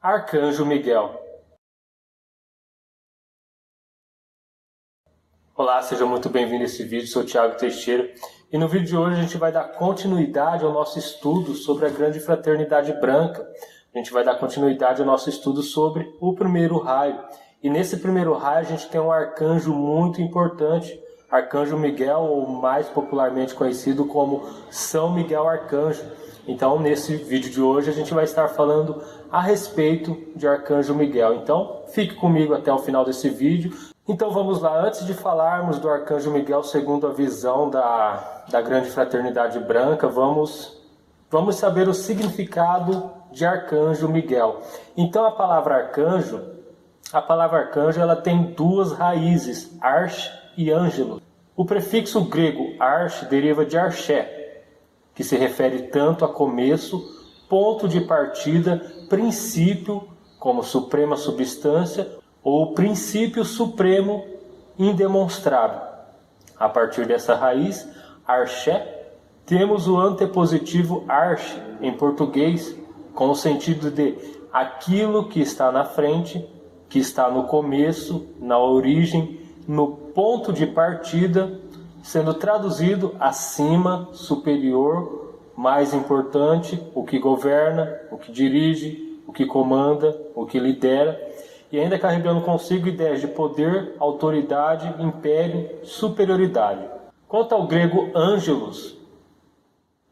Arcanjo Miguel. Olá, seja muito bem-vindo a esse vídeo, sou Thiago Teixeira e no vídeo de hoje a gente vai dar continuidade ao nosso estudo sobre a Grande Fraternidade Branca. A gente vai dar continuidade ao nosso estudo sobre o primeiro raio. E nesse primeiro raio a gente tem um arcanjo muito importante, Arcanjo Miguel, ou mais popularmente conhecido como São Miguel Arcanjo. Então, nesse vídeo de hoje, a gente vai estar falando a respeito de Arcanjo Miguel. Então, fique comigo até o final desse vídeo. Então, vamos lá. Antes de falarmos do Arcanjo Miguel segundo a visão da Grande Fraternidade Branca, vamos saber o significado de Arcanjo Miguel. Então, a palavra arcanjo, ela tem duas raízes, arche e ângelo. O prefixo grego arche deriva de arché, que se refere tanto a começo, ponto de partida, princípio, como suprema substância, ou princípio supremo indemonstrável. A partir dessa raiz, arché, temos o antepositivo arche, em português, com o sentido de aquilo que está na frente, que está no começo, na origem, no ponto de partida, sendo traduzido acima, superior, mais importante, o que governa, o que dirige, o que comanda, o que lidera, e ainda carregando consigo ideias de poder, autoridade, império, superioridade. Quanto ao grego ângelos,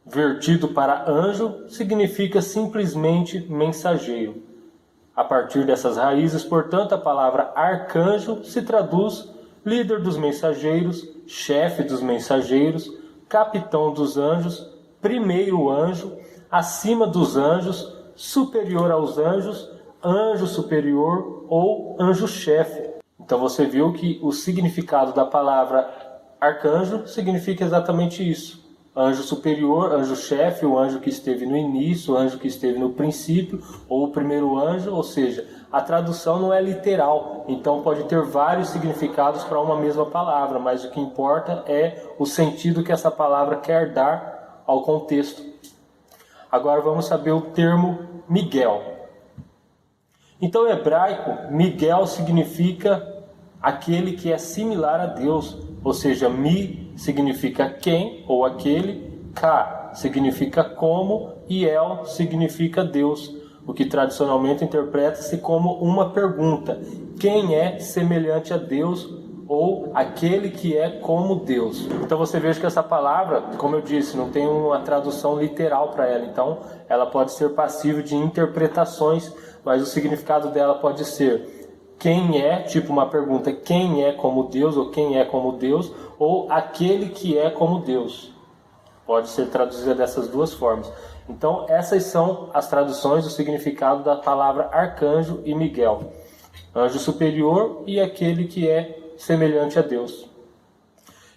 vertido para anjo, significa simplesmente mensageiro. A partir dessas raízes, portanto, a palavra arcanjo se traduz líder dos mensageiros, chefe dos mensageiros, capitão dos anjos, primeiro anjo, acima dos anjos, superior aos anjos, anjo superior ou anjo-chefe. Então você viu que o significado da palavra arcanjo significa exatamente isso. Anjo superior, anjo-chefe, o anjo que esteve no início, o anjo que esteve no princípio, ou o primeiro anjo, ou seja, a tradução não é literal, então pode ter vários significados para uma mesma palavra, mas o que importa é o sentido que essa palavra quer dar ao contexto. Agora vamos saber o termo Miguel. Então, em hebraico, Miguel significa aquele que é similar a Deus, ou seja, Mi significa quem ou aquele, Ka significa como e El significa Deus, o que tradicionalmente interpreta-se como uma pergunta: quem é semelhante a Deus ou aquele que é como Deus? Então você veja que essa palavra, como eu disse, não tem uma tradução literal para ela, então ela pode ser passível de interpretações, mas o significado dela pode ser quem é, tipo uma pergunta, quem é como Deus ou quem é como Deus, ou aquele que é como Deus. Pode ser traduzida dessas duas formas. Então essas são as traduções do significado da palavra arcanjo e Miguel. Anjo superior e aquele que é semelhante a Deus.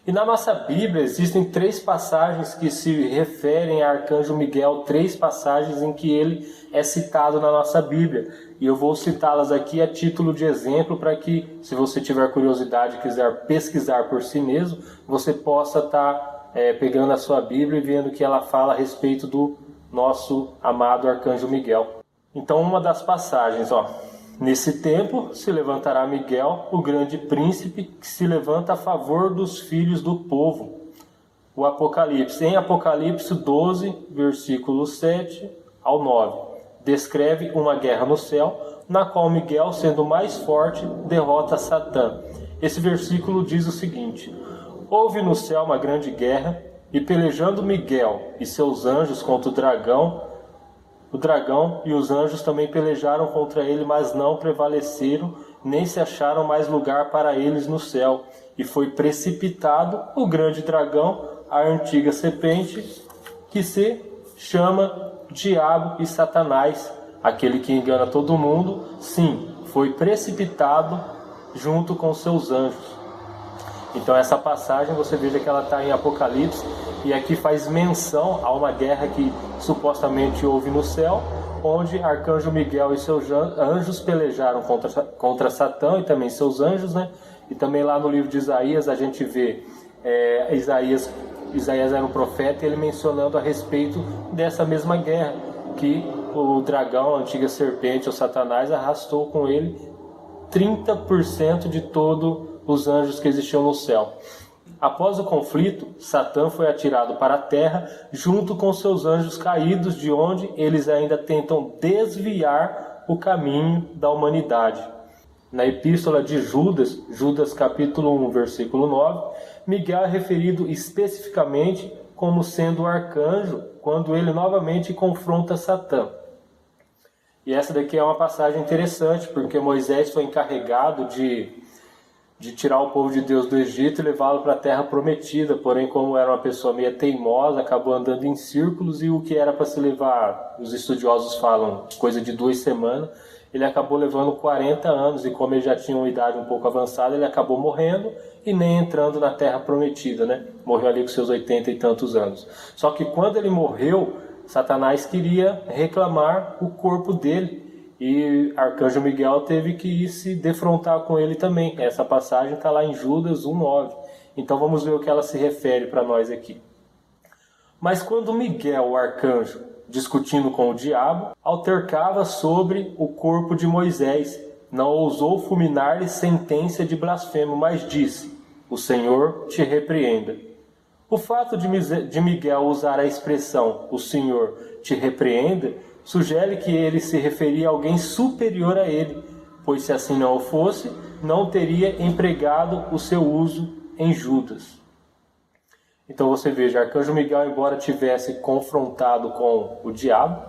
E na nossa Bíblia existem 3 passagens que se referem a Arcanjo Miguel, 3 passagens em que ele é citado na nossa Bíblia. E eu vou citá-las aqui a título de exemplo para que, se você tiver curiosidade e quiser pesquisar por si mesmo, você possa estar pegando a sua Bíblia e vendo que ela fala a respeito do nosso amado Arcanjo Miguel. Então, uma das passagens, nesse tempo se levantará Miguel, o grande príncipe, que se levanta a favor dos filhos do povo. O Apocalipse. Em Apocalipse 12, versículos 7 ao 9, descreve uma guerra no céu, na qual Miguel, sendo mais forte, derrota Satã. Esse versículo diz o seguinte: houve no céu uma grande guerra, e pelejando Miguel e seus anjos contra o dragão e os anjos também pelejaram contra ele, mas não prevaleceram, nem se acharam mais lugar para eles no céu. E foi precipitado o grande dragão, a antiga serpente, que se chama Diabo e Satanás, aquele que engana todo mundo. Sim, foi precipitado junto com seus anjos. Então essa passagem, você veja que ela está em Apocalipse, e aqui faz menção a uma guerra que supostamente houve no céu, onde Arcanjo Miguel e seus anjos pelejaram contra Satã e também seus anjos, né? E também lá no livro de Isaías a gente vê Isaías era um profeta, e ele mencionando a respeito dessa mesma guerra, que o dragão, a antiga serpente, o Satanás, arrastou com ele 30% de todos os anjos que existiam no céu. Após o conflito, Satã foi atirado para a terra junto com seus anjos caídos, de onde eles ainda tentam desviar o caminho da humanidade. Na epístola de Judas, Judas capítulo 1, versículo 9, Miguel é referido especificamente como sendo o arcanjo quando ele novamente confronta Satã. E essa daqui é uma passagem interessante, porque Moisés foi encarregado de tirar o povo de Deus do Egito e levá-lo para a terra prometida. Porém, como era uma pessoa meio teimosa, acabou andando em círculos, e o que era para se levar, os estudiosos falam, coisa de 2 semanas, ele acabou levando 40 anos, e como ele já tinha uma idade um pouco avançada, ele acabou morrendo e nem entrando na terra prometida, né? Morreu ali com seus 80 e tantos anos. Só que quando ele morreu, Satanás queria reclamar o corpo dele, e Arcanjo Miguel teve que ir se defrontar com ele também. Essa passagem está lá em Judas 1,9. Então vamos ver o que ela se refere para nós aqui. Mas quando Miguel, o arcanjo, discutindo com o diabo, altercava sobre o corpo de Moisés, não ousou fulminar-lhe sentença de blasfemo, mas disse: o Senhor te repreenda. O fato de Miguel usar a expressão o Senhor te repreenda sugere que ele se referia a alguém superior a ele, pois se assim não o fosse, não teria empregado o seu uso em Judas. Então você veja, Arcanjo Miguel, embora tivesse confrontado com o diabo,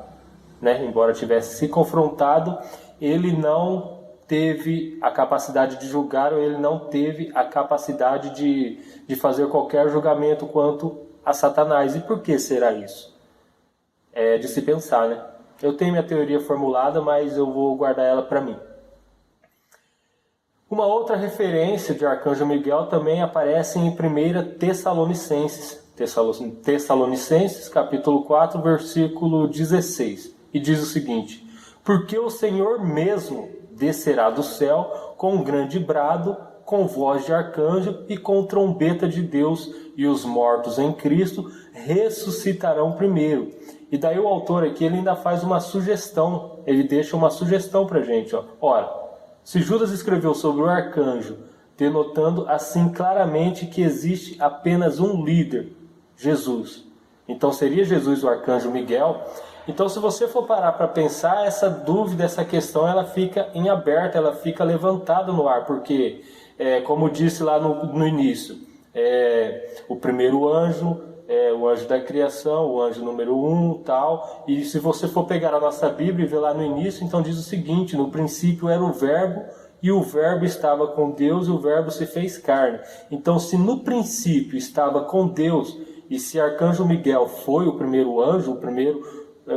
né, embora tivesse se confrontado, ele não teve a capacidade de julgar, ou ele não teve a capacidade de fazer qualquer julgamento quanto a Satanás. E por que será isso? É de se pensar, né? Eu tenho minha teoria formulada, mas eu vou guardar ela para mim. Uma outra referência de Arcanjo Miguel também aparece em 1 Tessalonicenses, capítulo 4, versículo 16. E diz o seguinte: porque o Senhor mesmo descerá do céu com um grande brado, com voz de arcanjo e com trombeta de Deus, e os mortos em Cristo ressuscitarão primeiro. E daí o autor aqui ele ainda faz uma sugestão, ele deixa uma sugestão para a gente. Ora, se Judas escreveu sobre o arcanjo, denotando assim claramente que existe apenas um líder, Jesus, então seria Jesus o arcanjo Miguel? Então, se você for parar para pensar, essa dúvida, essa questão, ela fica em aberto, ela fica levantada no ar, porque, como disse lá no início, o primeiro anjo, o anjo da criação, o anjo número 1, tal. E se você for pegar a nossa Bíblia e ver lá no início, então diz o seguinte: no princípio era o verbo, e o verbo estava com Deus, e o verbo se fez carne. Então, se no princípio estava com Deus, e se Arcanjo Miguel foi o primeiro anjo,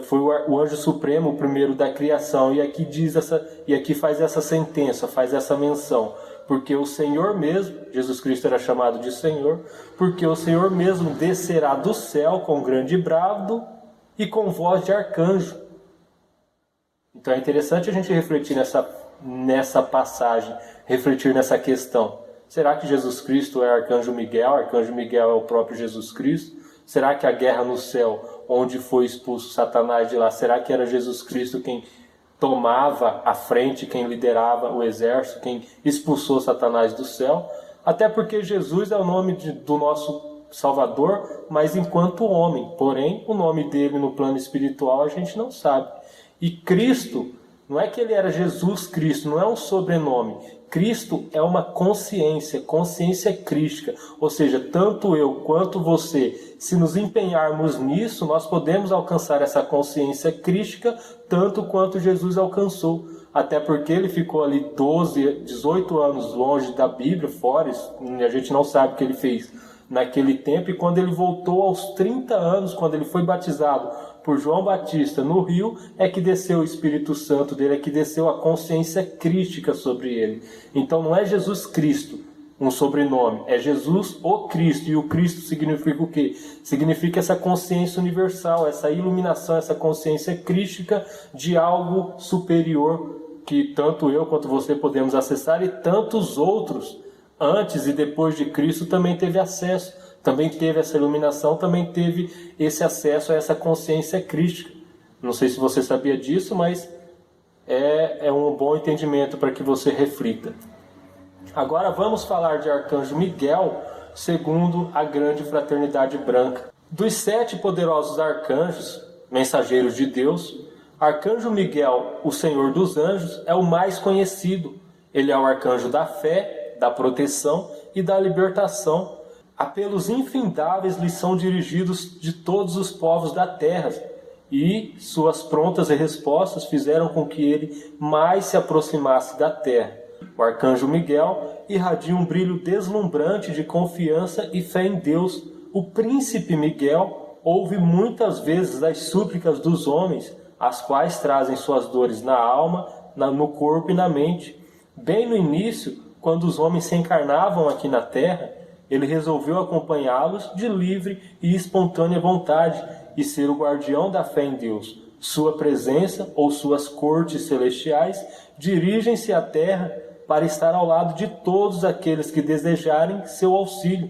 foi o anjo supremo, o primeiro da criação, e aqui faz essa sentença, faz essa menção, porque o Senhor mesmo, Jesus Cristo era chamado de Senhor, porque o Senhor mesmo descerá do céu com grande brado e com voz de arcanjo. Então é interessante a gente refletir nessa passagem, refletir nessa questão. Será que Jesus Cristo é Arcanjo Miguel? Arcanjo Miguel é o próprio Jesus Cristo? Será que a guerra no céu, onde foi expulso Satanás de lá, será que era Jesus Cristo quem tomava a frente, quem liderava o exército, quem expulsou Satanás do céu? Até porque Jesus é o nome do nosso Salvador, mas enquanto homem. Porém, o nome dele no plano espiritual a gente não sabe. E Cristo, não é que ele era Jesus Cristo, não é um sobrenome. Cristo é uma consciência crística. Ou seja, tanto eu quanto você, se nos empenharmos nisso, nós podemos alcançar essa consciência crística tanto quanto Jesus alcançou. Até porque ele ficou ali 18 anos longe da Bíblia, fora, a gente não sabe o que ele fez naquele tempo. E quando ele voltou aos 30 anos, quando ele foi batizado por João Batista no rio, é que desceu o Espírito Santo dele, é que desceu a consciência crística sobre ele. Então não é Jesus Cristo, um sobrenome, é Jesus o Cristo. E o Cristo significa o quê? Significa essa consciência universal, essa iluminação, essa consciência crística de algo superior que tanto eu quanto você podemos acessar, e tantos outros antes e depois de Cristo também teve acesso. Também teve essa iluminação, também teve esse acesso a essa consciência crística. Não sei se você sabia disso, mas é um bom entendimento para que você reflita. Agora vamos falar de Arcanjo Miguel, segundo a grande fraternidade branca. Dos 7 poderosos arcanjos, mensageiros de Deus, Arcanjo Miguel, o Senhor dos Anjos, é o mais conhecido. Ele é o arcanjo da fé, da proteção e da libertação. Apelos infindáveis lhe são dirigidos de todos os povos da terra, e suas prontas respostas fizeram com que ele mais se aproximasse da terra. O arcanjo Miguel irradia um brilho deslumbrante de confiança e fé em Deus. O príncipe Miguel ouve muitas vezes as súplicas dos homens, as quais trazem suas dores na alma, no corpo e na mente. Bem no início, quando os homens se encarnavam aqui na terra, ele resolveu acompanhá-los de livre e espontânea vontade e ser o guardião da fé em Deus. Sua presença ou suas cortes celestiais dirigem-se à terra para estar ao lado de todos aqueles que desejarem seu auxílio.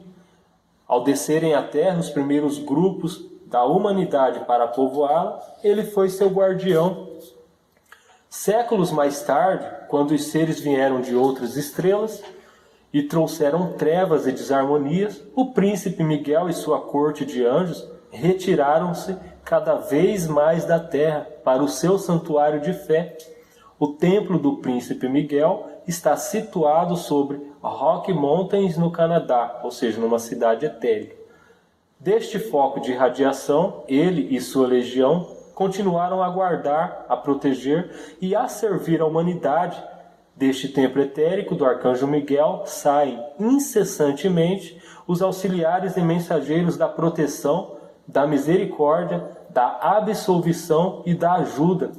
Ao descerem à terra os primeiros grupos da humanidade para povoá-la, ele foi seu guardião. Séculos mais tarde, quando os seres vieram de outras estrelas e trouxeram trevas e desarmonias, o príncipe Miguel e sua corte de anjos retiraram-se cada vez mais da terra para o seu santuário de fé. O templo do príncipe Miguel está situado sobre Rocky Mountains, no Canadá, ou seja, numa cidade etérica. Deste foco de radiação, ele e sua legião continuaram a guardar, a proteger e a servir a humanidade. Deste templo etérico do Arcanjo Miguel saem incessantemente os auxiliares e mensageiros da proteção, da misericórdia, da absolvição e da ajuda.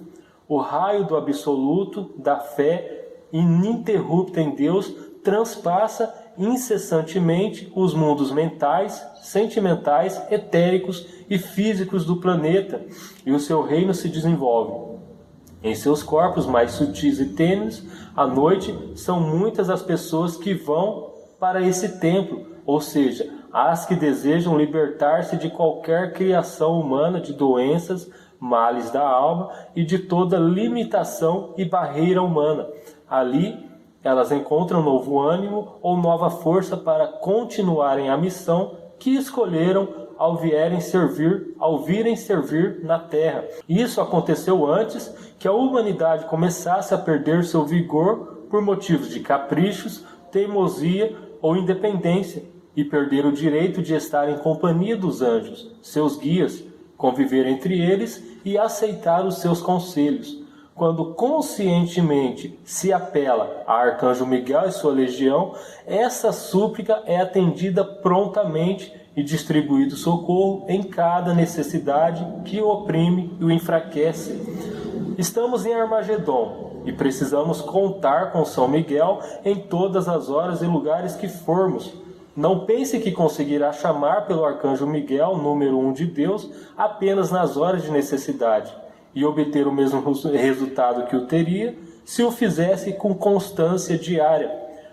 O raio do absoluto, da fé ininterrupta em Deus, transpassa incessantemente os mundos mentais, sentimentais, etéricos e físicos do planeta, e o seu reino se desenvolve. Em seus corpos mais sutis e tênues, à noite, são muitas as pessoas que vão para esse templo, ou seja, as que desejam libertar-se de qualquer criação humana, de doenças, males da alma e de toda limitação e barreira humana. Ali, elas encontram novo ânimo ou nova força para continuarem a missão que escolheram ao virem servir na Terra. Isso aconteceu antes que a humanidade começasse a perder seu vigor por motivos de caprichos, teimosia ou independência, e perder o direito de estar em companhia dos anjos, seus guias, conviver entre eles e aceitar os seus conselhos. Quando conscientemente se apela a Arcanjo Miguel e sua legião, essa súplica é atendida prontamente e distribuído socorro em cada necessidade que o oprime e o enfraquece. Estamos em Armagedon e precisamos contar com São Miguel em todas as horas e lugares que formos. Não pense que conseguirá chamar pelo Arcanjo Miguel, número 1 de Deus, apenas nas horas de necessidade e obter o mesmo resultado que o teria se o fizesse com constância diária.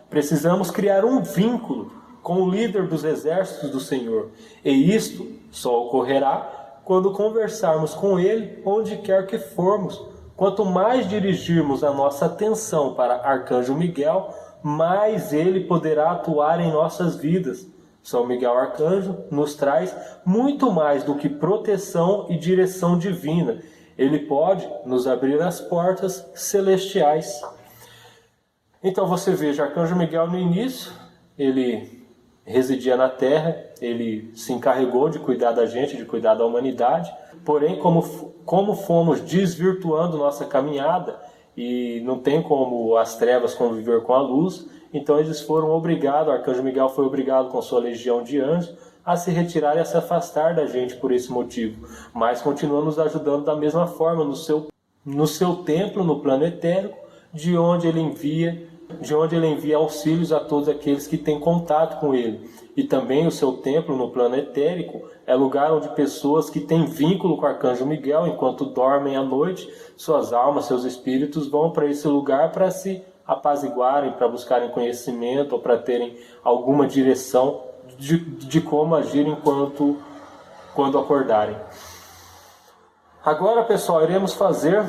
Precisamos criar um vínculo com o líder dos exércitos do Senhor, e isto só ocorrerá quando conversarmos com ele onde quer que formos. Quanto mais dirigirmos a nossa atenção para Arcanjo Miguel, mais ele poderá atuar em nossas vidas. São Miguel Arcanjo nos traz muito mais do que proteção e direção divina. Ele pode nos abrir as portas celestiais. Então você veja, Arcanjo Miguel no início, ele residia na Terra, ele se encarregou de cuidar da gente, de cuidar da humanidade. Porém, como fomos desvirtuando nossa caminhada, e não tem como as trevas conviver com a luz, então eles foram obrigados, o Arcanjo Miguel foi obrigado com sua legião de anjos a se retirar e a se afastar da gente por esse motivo, mas continua nos ajudando da mesma forma no seu templo, no plano etérico, de onde ele envia auxílios a todos aqueles que têm contato com ele. E também o seu templo no plano etérico é lugar onde pessoas que têm vínculo com o Arcanjo Miguel, enquanto dormem à noite, suas almas, seus espíritos vão para esse lugar para se apaziguarem, para buscarem conhecimento ou para terem alguma direção de como agir quando acordarem. Agora, pessoal, iremos fazer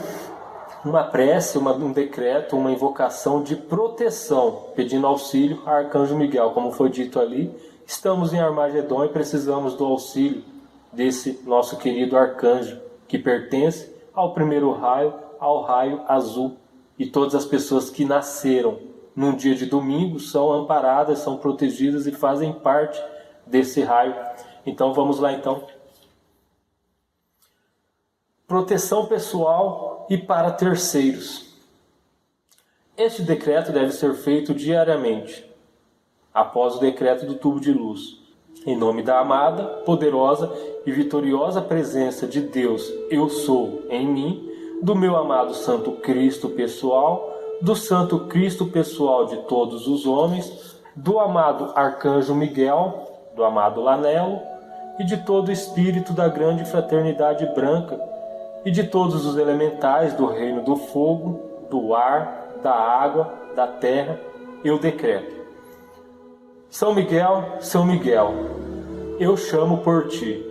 uma prece, um decreto, uma invocação de proteção, pedindo auxílio a Arcanjo Miguel. Como foi dito ali, estamos em Armagedon e precisamos do auxílio desse nosso querido arcanjo, que pertence ao primeiro raio, ao raio azul. E todas as pessoas que nasceram num dia de domingo são amparadas, são protegidas e fazem parte desse raio. Então vamos lá então. Proteção pessoal e para terceiros. Este decreto deve ser feito diariamente, após o decreto do tubo de luz. Em nome da amada, poderosa e vitoriosa presença de Deus, eu sou em mim, do meu amado Santo Cristo pessoal, do Santo Cristo pessoal de todos os homens, do amado Arcanjo Miguel, do amado Lanelo, e de todo o espírito da grande fraternidade branca, e de todos os elementais do reino do fogo, do ar, da água, da terra, eu decreto. São Miguel, eu chamo por ti.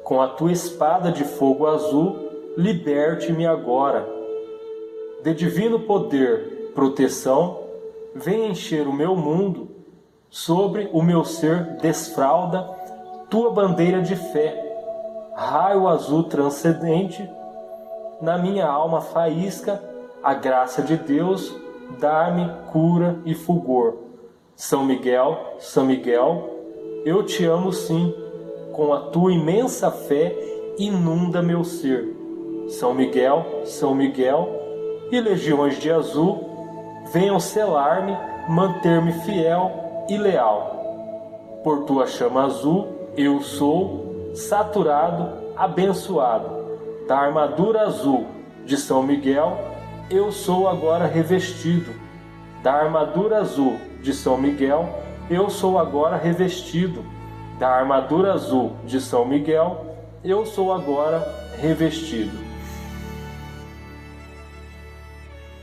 Com a tua espada de fogo azul, liberte-me agora. De divino poder, proteção, vem encher o meu mundo, sobre o meu ser desfralda tua bandeira de fé, raio azul transcendente, na minha alma faísca a graça de Deus, dar-me cura e fulgor. São Miguel, eu te amo sim, com a tua imensa fé inunda meu ser. São Miguel, e legiões de azul, venham selar-me, manter-me fiel e leal. Por tua chama azul, eu sou saturado, abençoado. Da armadura azul de São Miguel, eu sou agora revestido. Da armadura azul de São Miguel, eu sou agora revestido. Da armadura azul de São Miguel, eu sou agora revestido.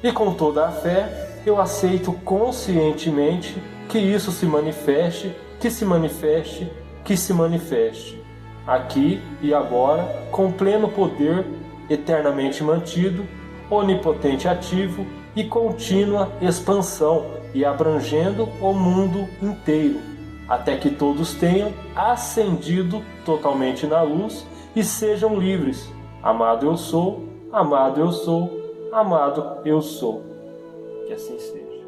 E com toda a fé, eu aceito conscientemente que isso se manifeste, aqui e agora, com pleno poder, eternamente mantido, onipotente ativo e contínua expansão, e abrangendo o mundo inteiro, até que todos tenham ascendido totalmente na luz e sejam livres. Amado eu sou, amado eu sou, amado eu sou. Que assim seja.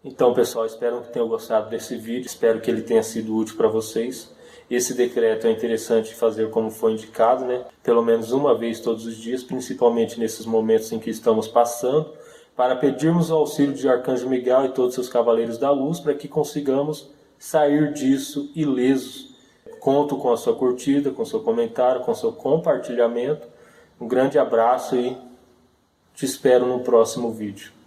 Então, pessoal, espero que tenham gostado desse vídeo, espero que ele tenha sido útil para vocês. Esse decreto é interessante fazer como foi indicado, né? Pelo menos uma vez todos os dias, principalmente nesses momentos em que estamos passando, para pedirmos o auxílio de Arcanjo Miguel e todos os seus cavaleiros da luz para que consigamos sair disso ilesos. Conto com a sua curtida, com o seu comentário, com o seu compartilhamento. Um grande abraço e te espero no próximo vídeo.